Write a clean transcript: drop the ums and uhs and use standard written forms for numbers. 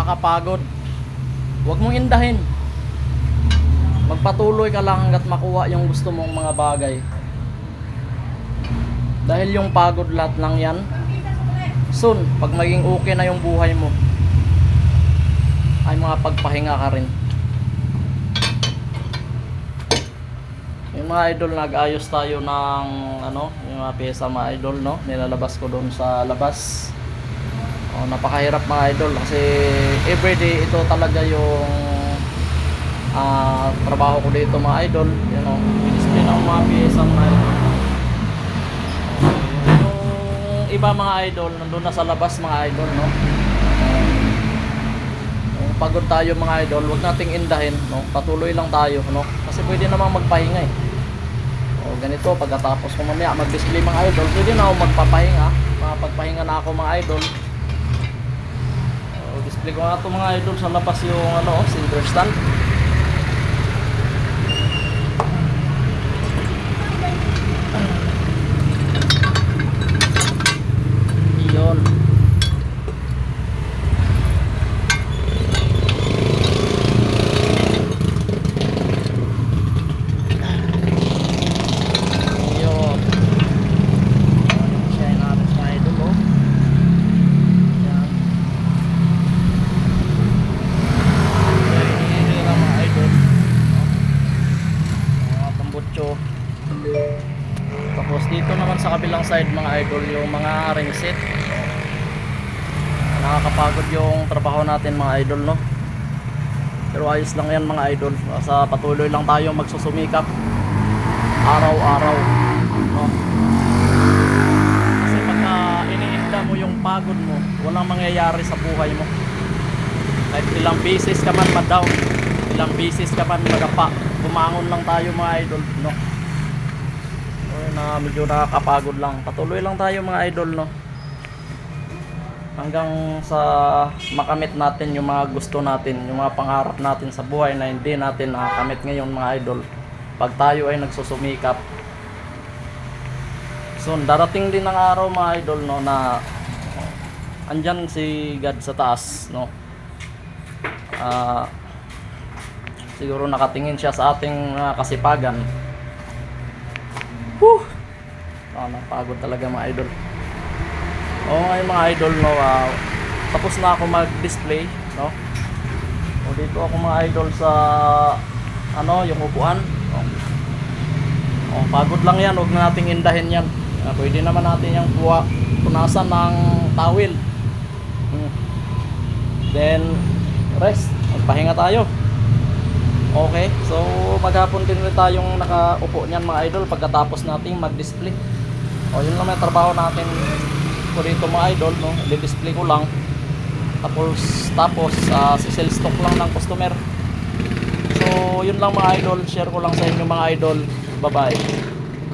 nakakapagod. Huwag mong indahin. Magpatuloy ka lang hanggat makuha yung gusto mong mga bagay. Dahil yung pagod lahat ng yan, soon, pag maging okay na yung buhay mo, ay mga pagpahinga ka rin. Yung mga idol, nag-ayos tayo ng yung mga pyesa mga idol, no? Nilalabas ko doon sa labas. Napakahirap mga idol kasi everyday ito talaga yung trabaho ko dito mga idol. You know, display ng mga pyesa mga idol. Yung iba mga idol, nandun na sa labas mga idol, no? Pagod tayo mga idol, huwag nating indahin, no? Patuloy lang tayo, no? Kasi pwede namang magpahinga eh. Ganito, pagkatapos ko mamaya mag-display mga idol, pwede na ako magpapahinga. Pagpahinga na ako mga idol. Display ko nga ito mga idol sa labas yung center stand. Yun. Tapos dito naman sa kabilang side mga idol, yung mga ring set. Nakakapagod yung trabaho natin mga idol, no? Pero ayos lang yan mga idol. Sa patuloy lang tayo magsusumikap araw-araw, no? Kasi pagka iniinda mo yung pagod mo, walang mangyayari sa buhay mo. Kahit ilang beses ka man ma-down, ilang beses ka man magapa, bumangon lang tayo mga idol, no? Na medyo nakakapagod lang. Patuloy lang tayo mga idol, no? Hanggang sa makamit natin yung mga gusto natin, yung mga pangarap natin sa buhay na hindi natin nakakamit ngayon mga idol. Pag tayo ay nagsusumikap. So, darating din ang araw mga idol, no, na andyan si God sa taas, no? Siguro nakatingin siya sa ating kasipagan. Napagod talaga mga idol. Ngayon mga idol, no, tapos na ako mag-display, no? Dito ako mga idol sa yung upuan. Pagod lang yan, huwag na nating indahin yan. Pwede naman natin yung punasan ng towel. Then rest, magpahinga tayo. Okay, so maghapon din ulit tayong nakaupo niyan mga idol pagkatapos nating mag-display. Yun lang yung trabaho natin ko dito mga idol, no? I-display ko lang. Tapos si-sell stock lang ng customer. So yun lang mga idol, share ko lang sa inyo mga idol. Bye bye.